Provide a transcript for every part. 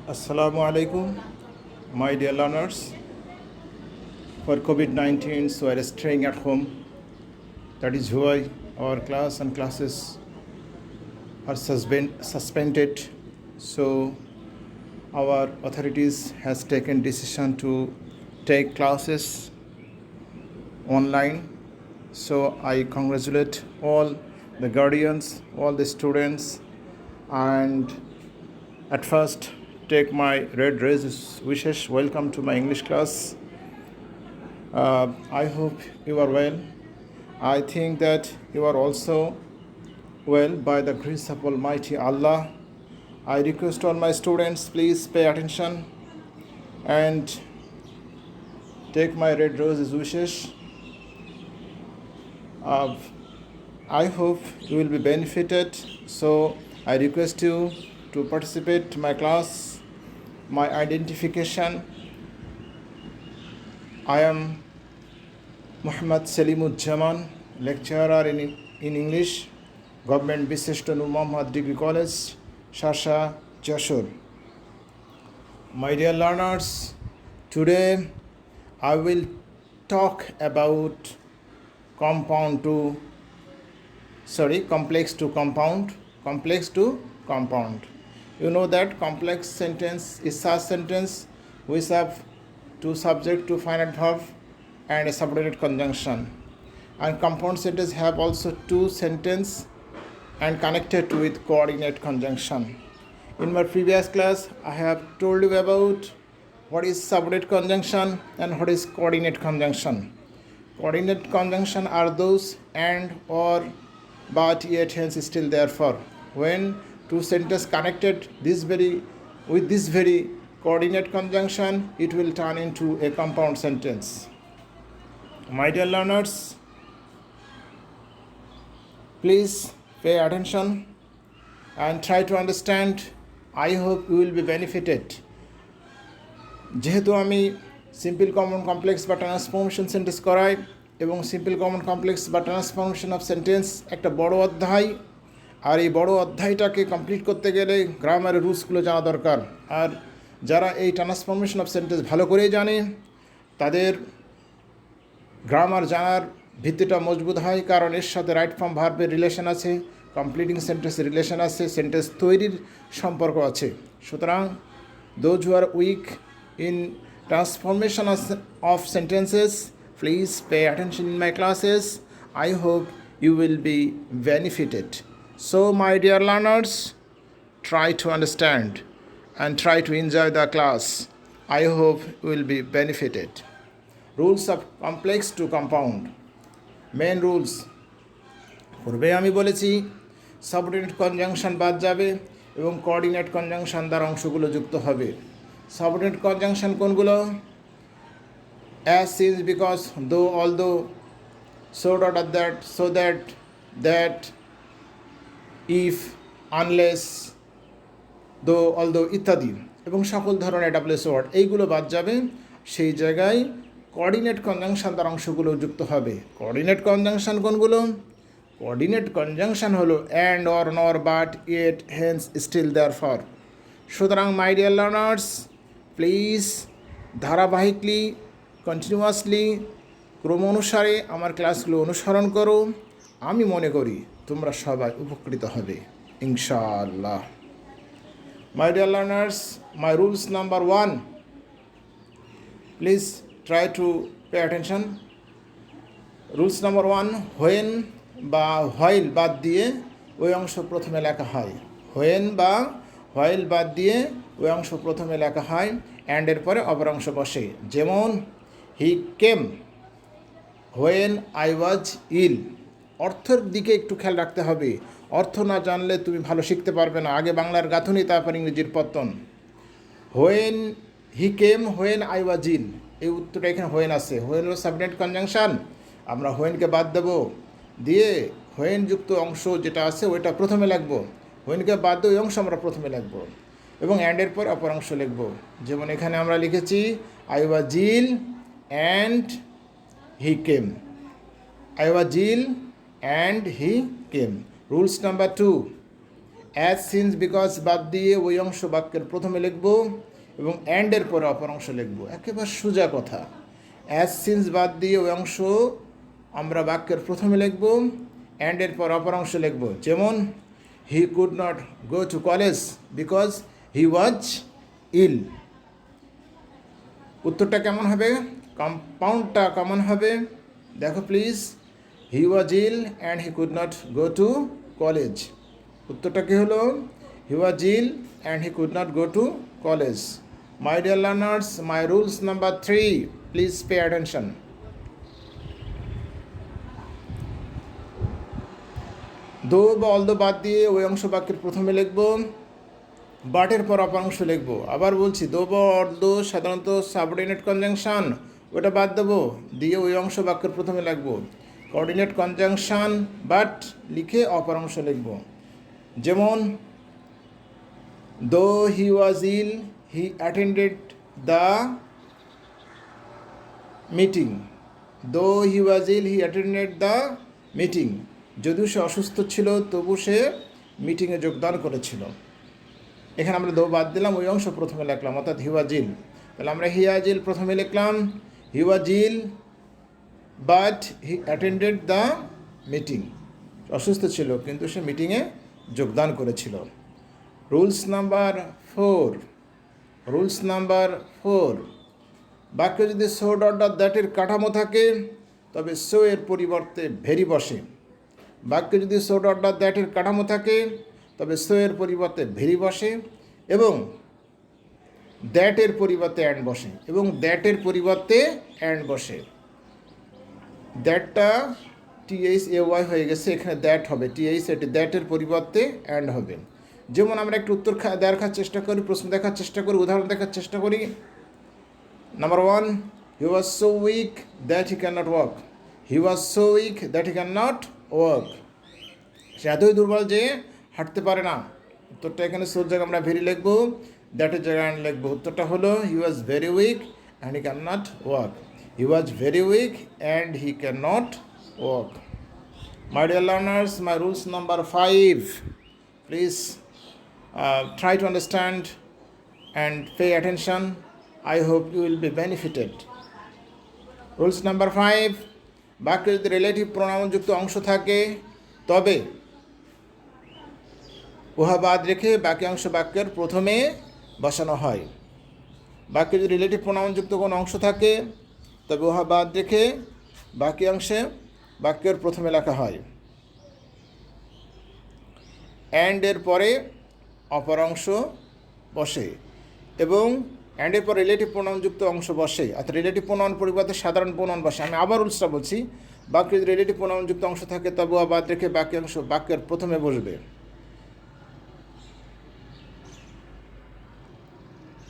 Assalamu alaikum, my dear learners. For COVID-19, so we are staying at home. That is why our class and classes are suspended. So our authorities has taken decision to take classes online. So I congratulate all the guardians, all the students, and at first take my red roses wishes. Welcome to my English class. I hope you are well. I think that you are also well by the grace of Almighty Allah. I request all my students, please pay attention and take my red roses wishes. I hope you will be benefited. So I request you to participate to my class. My identification: I am Muhammad Salimudjaman, lecturer in English, Government Biseshta Nur Muhammad Degree College, Shasha, Jashur. My dear learners, today I will talk about complex to compound. You know that complex sentence is such sentence which have two subject, two finite verb, and a subordinate conjunction. And compound sentence have also two sentence and connected with coordinate conjunction. In my previous class, I have told you about what is subordinate conjunction and what is coordinate conjunction. Coordinate conjunction are those and, or, but, yet, hence, still, therefore. When two sentences connected with this very coordinate conjunction, it will turn into a compound sentence. My dear learners, please pay attention and try to understand. I hope you will be benefited. যেহেতু আমি simple common complex বা transformation sentence করাই এবং simple common complex বা transformation of sentence একটা বড় অধ্যায়, আর এই বড় অধ্যায়টাকে কমপ্লিট করতে গেলে গ্রামারের রুলসগুলো জানা দরকার। আর যারা এই ট্রান্সফরমেশন অফ সেন্টেন্স ভালো করেই জানে তাদের গ্রামার জানার ভিত্তিটা মজবুত হয়, কারণ এর সাথে রাইট ফর্ম ভার্বের রিলেশন আছে, কমপ্লিটিং সেন্টেন্সের রিলেশন আছে, সেন্টেন্স তৈরির সম্পর্ক আছে। সুতরাং those who are weak in transformation of sentences, please pay attention in my classes. I hope you will be benefited. So my dear learners, try to understand and try to enjoy the class. I hope you will be benefited. Rules of complex to compound. Main rules. পূর্বে আমি বলেছি subordinate conjunction বাদ যাবে এবং coordinate conjunction দ্বারা অংশগুলো যুক্ত হবে। Subordinate conjunction কোনগুলো? As, since, because, though, although, so, that, so that, if, unless, though, although ইত্যাদি এবং সকল ধরনের ডাব্লিউএস ওয়ার্ড এইগুলো বাদ যাবে। সেই জায়গায় কোঅর্ডিনেট কনজাংশন দ্বারা অংশগুলো যুক্ত হবে। কোঅর্ডিনেট কনজাংশন কোনগুলো? কোঅর্ডিনেট কনজাংশন হলো and, or, nor, but, yet, hence, still, therefore. সুতরাং মাই ডিয়ার লার্নার্স, প্লিজ ধারাবাহিকলি কন্টিনিউয়াসলি ক্রম অনুসারে আমার ক্লাসগুলো অনুসরণ করো। আমি মনে করি তোমরা সবাই উপকৃত হবে ইনশাআল্লাহ। মাই dear learners, my rules number 1, please try to pay attention. Rules number 1, when বা হোয়াইল বাদ দিয়ে ওই অংশ প্রথমে লেখা হয়। হোয়েন বা হোয়াইল বাদ দিয়ে ওই অংশ প্রথমে লেখা হয়, অ্যান্ডের পরে অপর অংশ বসে। যেমন হি কেম হোয়েন আই ওয়াজ ইল। অর্থের দিকে একটু খেয়াল রাখতে হবে, অর্থ না জানলে তুমি ভালো শিখতে পারবে না। আগে বাংলার গাঁথুনি, তারপর ইংরেজির পত্তন। When he came when I was ill, এই উত্তরটা এখানে হোয়েন আছে। হোয়েন হলো সাবঅর্ডিনেট কনজাংশন, আমরা হোয়েনকে বাদ দেবো, দিয়ে হোয়েন যুক্ত অংশ যেটা আছে ওইটা প্রথমে লিখবো। হোয়েনকে বাদ দিয়ে ওই অংশ আমরা প্রথমে লিখব এবং অ্যান্ডের পর অপর অংশ লিখব। যেমন এখানে আমরা লিখেছি I was ill and he came. I was ill and he came. Rules number 2, as since because বাদ দিয়ে ওই অংশ বাক্যের প্রথমে লিখব এবং অ্যান্ডের পরে অপর অংশ লিখব। একেবারে সোজা কথা। অ্যাজ সিন্স বাদ দিয়ে ওই অংশ আমরা বাক্যের প্রথমে লিখব, অ্যান্ডের পর অপর অংশ লিখব। যেমন he could not go to college because he was ill. উত্তরটা কেমন হবে? কম্পাউন্ডটা কেমন হবে দেখো please. He was ill and he could not go to college. উত্তরটা কী হলো? He was ill and he could not go to college. My dear learners, my rules number 3, please pay attention. Though বা although বাদ দিয়ে ওই অংশ বাক্যের প্রথমে লিখব, বাটের পর অপর অংশ লিখব। আবার বলছি, দো বা অলদো সাধারণত সাবঅর্ডিনেট কনজাংশন, ওটা বাদ দেবো, দিয়ে ওই অংশ বাক্যের প্রথমে লিখব। কোঅর্ডিনেট কনজাংশন বাট লিখে অপর অংশ লিখব। যেমন দো হি was ill he attended the meeting. দো হি was ill he attended the meeting. যদিও সে অসুস্থ ছিল তবু সে মিটিংয়ে যোগদান করেছিল। এখানে আমরা দো বাদ দিলাম, ওই অংশ প্রথমে লিখলাম, অর্থাৎ হি ওয়াজ ইল। তাহলে আমরা হি ওয়াজ ইল প্রথমে লিখলাম, he was ill but he attended the meeting. অসুস্থ ছিল কিন্তু সে মিটিংয়ে যোগদান করেছিল। রুলস নাম্বার 4, রুলস নাম্বার 4, বাক্যে যদি সো ডট ডট দ্যাটের কাঠামো থাকে তবে সো এর পরিবর্তে ভেরি বসে। বাক্যে যদি সো ডট ডট দ্যাটের কাঠামো থাকে তবে সো এর পরিবর্তে ভেরি বসে এবং দ্যাটের পরিবর্তে অ্যান্ড বসে, এবং দ্যাটের পরিবর্তে অ্যান্ড বসে। দ্যাটটা THAY হয়ে গেছে, এখানে দ্যাট হবে TH, এটি দ্যাটের পরিবর্তে অ্যান্ড হবে। যেমন আমরা একটু উত্তর দেখার চেষ্টা করি, প্রশ্ন দেখার চেষ্টা করি, উদাহরণ দেখার চেষ্টা করি। Number 1, he was so weak that he can not walk. He was so weak that he can not walk. সে এতই দুর্বল যে হাঁটতে পারে না। উত্তরটা এখানে সোর জায়গায় আমরা ভেরি লিখবো, দ্যাটের জায়গায় অ্যান্ড লিখবো। উত্তরটা হলো he was very weak and he can not walk. He was very weak and he can not walk. My dear learners, my rules number 5, please try to understand and pay attention. I hope you will be benefited. Rules number 5, বাক্যে যদি relative pronoun যুক্ত অংশ থাকে তবে উহা বাদ রেখে বাকি অংশ বাক্যের প্রথমে বসানো হয়। বাক্যে যদি রিলেটিভ প্রোনাউন যুক্ত কোনো অংশ থাকে তবে উহা বাদ রেখে বাকি অংশে বাক্যের প্রথমে লেখা হয়। অ্যান্ড এর পরে অপর অংশ বসে এবং অ্যান্ডের পর রিলেটিভ প্রোনাউনযুক্ত অংশ বসে, অর্থাৎ রিলেটিভ প্রোনাউন পরিবর্তে সাধারণ প্রোনাউন বসে। আমি আবার রুলসটা বলছি, বাক্যে যদি রিলেটিভ প্রোনাউনযুক্ত অংশ থাকে তবে বাদ রেখে বাকি অংশ বাক্যের প্রথমে বসবে।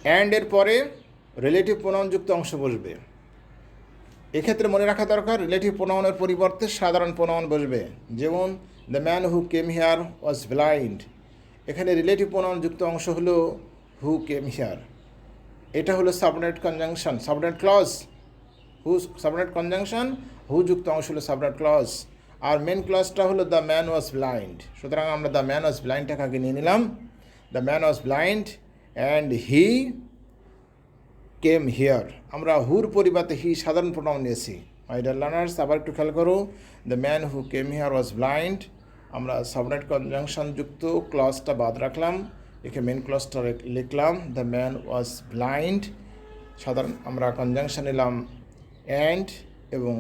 অ্যান্ড এর পরে রিলেটিভ প্রোনাউনযুক্ত অংশ বসবে। এক্ষেত্রে মনে রাখা দরকার, রিলেটিভ প্রোনাউনের পরিবর্তে সাধারণ প্রোনাউন বসবে। যেমন the man who came here was blind. এখানে রিলেটিভ প্রোনাউনযুক্ত অংশ হলো হু কেম হিয়ার। এটা হলো সাবঅর্ডিনেট কনজাংশন, সাবঅর্ডিনেট ক্লজ। হু সাবঅর্ডিনেট কনজাংশন, হু যুক্ত অংশ হলো সাবঅর্ডিনেট ক্লজ, আর মেন ক্লজটা হলো দ্য ম্যান ওয়াজ ব্লাইন্ড। সুতরাং আমরা দ্য ম্যান ওয়াজ ব্লাইন্ডটাকে আগে নিয়ে নিলাম। The man was blind and he came here. আমরা হুর পরিবর্তে হি সাধারণ প্রোনাউন নিয়েছি। মাই ডিয়ার লার্নার্স, আবার একটু খেয়াল করো, the man who came here was blind, আমরা সাবঅর্ডিনেট কনজাংশন যুক্ত ক্লজটা বাদ রাখলাম, এখানে মেন ক্লজটা লিখলাম দ্য ম্যান ওয়াজ ব্লাইন্ড। সাধারণ আমরা কনজাংশন নিলাম অ্যান্ড এবং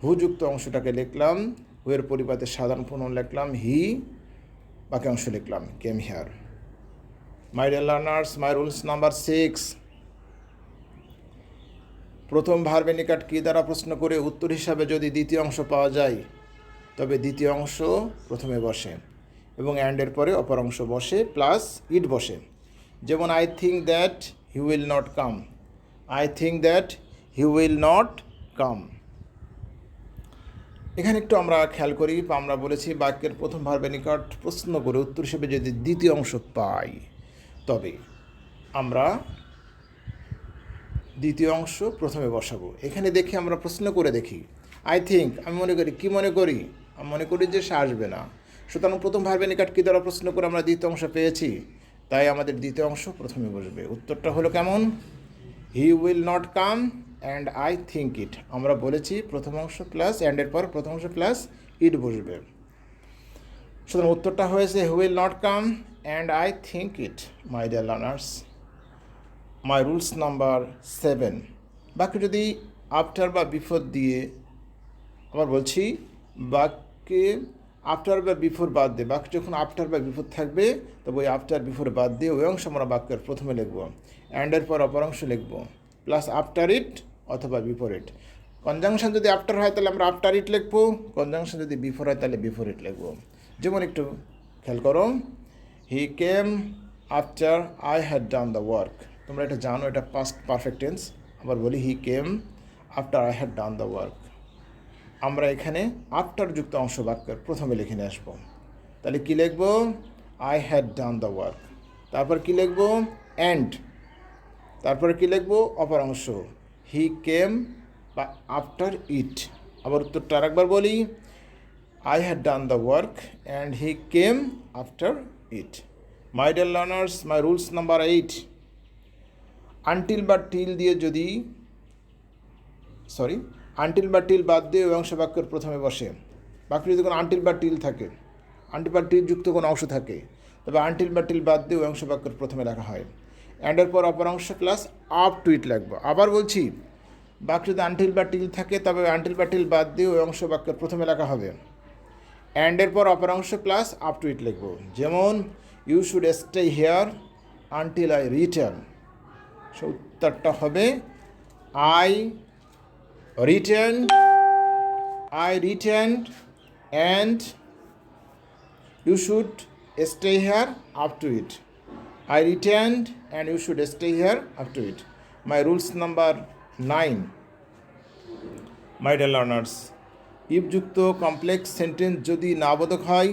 হু যুক্ত অংশটাকে লিখলাম, হুয়ের পরিবর্তে সাধারণ প্রোনাউন লিখলাম হি, বাকি অংশ লিখলাম came here. My dear learners, my rules number 6, প্রথম ভার্বের নিকট কী দ্বারা প্রশ্ন করে উত্তর হিসাবে যদি দ্বিতীয় অংশ পাওয়া যায় তবে দ্বিতীয় অংশ প্রথমে বসে এবং অ্যান্ডের পরে অপর অংশ বসে প্লাস ইট বসে। যেমন I think that he will not come. I think that he will not come. এখানে একটু আমরা খেয়াল করি, আমরা বলেছি বাক্যের প্রথম ভার্বের নিকট প্রশ্ন করে উত্তর হিসেবে যদি দ্বিতীয় অংশ পাই তবে আমরা দ্বিতীয় অংশ প্রথমে বসাবো। এখানে দেখি আমরা প্রশ্ন করে দেখি, আই থিঙ্ক, আমি মনে করি, কি মনে করি? আমি মনে করি যে সে আসবে না, সুতরাং প্রথম ভার্বের নিকট কী দ্বারা প্রশ্ন করে আমরা দ্বিতীয় অংশ পেয়েছি, তাই আমাদের দ্বিতীয় অংশ প্রথমে বসবে। উত্তরটা হলো কেমন? He will not come and I think it. আমরা বলেছি প্রথম অংশ প্লাস অ্যান্ডের পর প্রথম অংশ প্লাস ইট বসবে। সুতরাং উত্তরটা হয়েছে he will not come and I think it. My dear learners, my rules number 7। বাক্য যদি আফটার বা বিফোর দিয়ে, আবার বলছি, বাক্যে আফটার বা বিফোর বাদ দিয়ে, বাক্য যখন আফটার বা বিফোর থাকবে তবে ওই আফটার বিফোর বাদ দিয়ে ওই অংশ আমরা বাক্যের প্রথমে লিখব, অ্যান্ডের পর অপর অংশ লিখব, প্লাস আফটার ইট অথবা বিফোর ইট। কনজাংশন যদি আফটার হয় তাহলে আমরা আফটার ইট লিখব, কনজাংশন যদি বিফোর হয় তাহলে বিফোর ইট লিখব। যেমন একটু খেয়াল করো, he came after I had done the work. তোমরা এটা জানো, এটা পাস্ট পারফেক্ট টেন্স। আবার বলি he came after I had done the work. আমরা এখানে আফটার যুক্ত অংশ বাক্যের প্রথমে লিখে নিয়ে আসবো। তাহলে কী লিখব? I had done the work. তারপর কী লিখব? অ্যান্ড। তারপরে কী লিখব? অপর অংশ, হি কেম বা আফটার ইট। আবার উত্তরটা আরেকবার বলি, I had done the work and he came after it. My dear learners, my rules number 8। Until বা টিল দিয়ে যদি, আনটিল বা টিল বাদ দিয়ে ওই অংশ বাক্যের প্রথমে বসে। বাক্য যদি কোনো আনটিল বা টিল থাকে, আনটিল বা টিল যুক্ত কোনো অংশ থাকে, তবে আনটিল বা টিল বাদ দিয়ে ওই অংশ বাক্যের প্রথমে লেখা হয়। অ্যান্ডের পর অপর অংশ প্লাস আপ টু ইট লিখবো। আবার বলছি, বাক্য যদি আনটিল বা টিল থাকে তবে আনটিল বা টিল বাদ দিয়ে ওই অংশ বাক্যের প্রথমে লেখা হবে। অ্যান্ডের পর অপর অংশ প্লাস আপ টু ইট লিখবো। যেমন you should stay here until I return. So উত্তরটা হবে I returned and you should stay here up to it. I returned and you should stay here up to it. My rules number 9. My dear learners, if যুক্ত complex sentence যদি নাবোধক হয়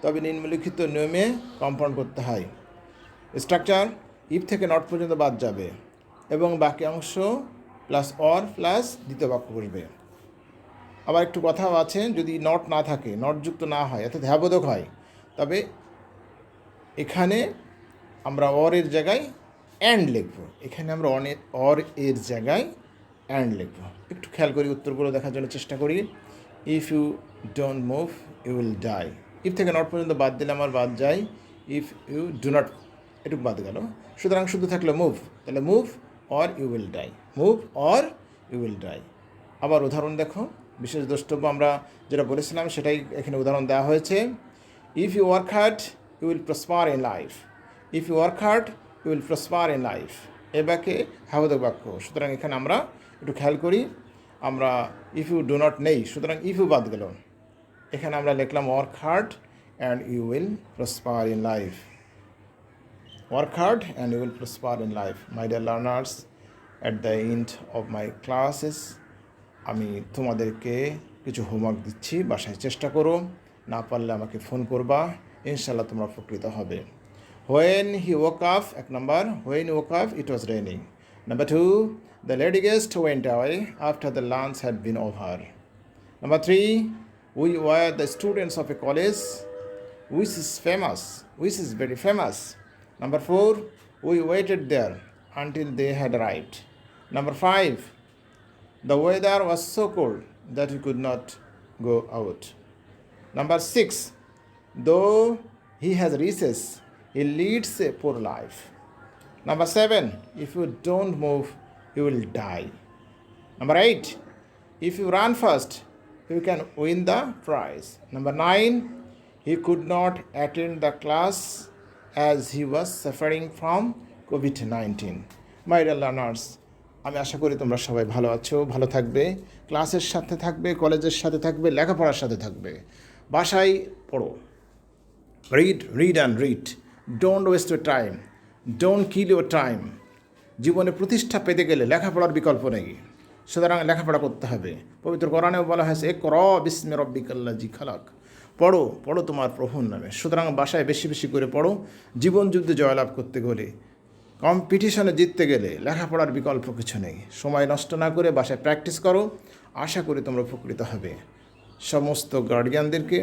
তবে নিম্নলিখিত নিয়মে compound করতে হয়। স্ট্রাকচার, ইফ থেকে not পর্যন্ত বাদ যাবে এবং বাকি অংশ প্লাস অর প্লাস দ্বিতীয় বাক্য বসবে। আবার একটু কথাও আছে, যদি নট না থাকে, নট যুক্ত না হয়, অর্থাৎ হ্যাবোধক হয়, তবে এখানে আমরা অর এর জায়গায় অ্যান্ড লিখব। এখানে আমরা অর এর জায়গায় অ্যান্ড লিখব। একটু খেয়াল করি, উত্তরগুলো দেখার জন্য চেষ্টা করি। If you don't move you will die. If থেকে নট পর্যন্ত বাদ দিলে আমার বাদ যায় ইফ ইউ ডু নট, এটুকু বাদ গেল। সুতরাং শুধু থাকলো মুভ, তাহলে move or you will die, move or you will die. আবার উদাহরণ দেখো, বিশেষ দ্রষ্টব্য আমরা যেটা বলেছিলাম সেটাই এখানে উদাহরণ দেওয়া হয়েছে। If you work hard you will prosper in life. If you work hard you will prosper in life. এ বাক্যে হ্যাবোধক বাক্য। সুতরাং এখানে আমরা একটু খেয়াল করি, আমরা ইফ ইউ ডু নট নেই, সুতরাং ইফ ইউ বাদ গেল। এখানে আমরা লিখলাম work hard and you will prosper in life. Work hard and you will prosper in life. My dear learners, at the end of my classes, আমি তোমাদেরকে কিছু হোমওয়ার্ক দিচ্ছি, বাসায় চেষ্টা করো, না পারলে আমাকে ফোন করবা, ইনশাল্লাহ তোমরা উপকৃত হবে। When he woke up, এক নম্বর, when he woke up it was raining. Number 2, the lady guest went away after the lunch had been over. Number 3, we were the students of a college which is very famous. Number 4, we waited there until they had arrived. Number 5, the weather was so cold that we could not go out. Number 6, though he has riches, he leads a poor life. Number 7, if you don't move, you will die. Number 8, if you run fast, you can win the prize. Number 9, he could not attend the class as he was suffering from COVID-19. My dear learners, আমি আশা করি তোমরা সবাই ভালো আছো, ভালো থাকবে, ক্লাসের সাথে থাকবে, কলেজের সাথে থাকবে, লেখাপড়ার সাথে থাকবে। বাসায় পড়ো, read and read, don't waste your time, don't kill your time. জীবনে প্রতিষ্ঠা পেতে গেলে লেখাপড়ার বিকল্প নেই, সুতরাং লেখাপড়া করতে হবে। পবিত্র কোরআনেও বলা হয়েছে ইকরা বিসমি রাব্বিকাল্লাযী খালাক। পড়ো তোমার প্রভুর নামে। সুতরাং বাসায় বেশি বেশি করে পড়ো। জীবন যুদ্ধে জয়লাভ করতে গেলে, কম্পিটিশনে জিততে গেলে লেখাপড়ার বিকল্প কিছু নেই। সময় নষ্ট না করে বাসায় প্র্যাকটিস করো, আশা করি তোমরা উপকৃত হবে। সমস্ত গার্ডিয়ানদেরকে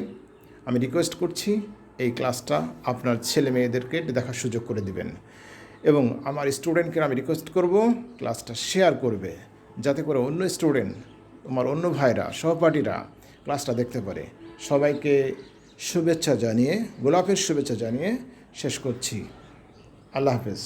আমি রিকোয়েস্ট করছি এই ক্লাসটা আপনার ছেলে মেয়েদেরকে দেখার সুযোগ করে দিবেন এবং আমার স্টুডেন্টকে আমি রিকোয়েস্ট করব ক্লাসটা শেয়ার করবে, যাতে করে অন্য স্টুডেন্ট, তোমার অন্য ভাইরা, সহপাঠীরা ক্লাসটা দেখতে পারে। সবাইকে শুভেচ্ছা জানিয়ে, গোলাপের শুভেচ্ছা জানিয়ে শেষ করছি। আল্লাহ হাফেজ।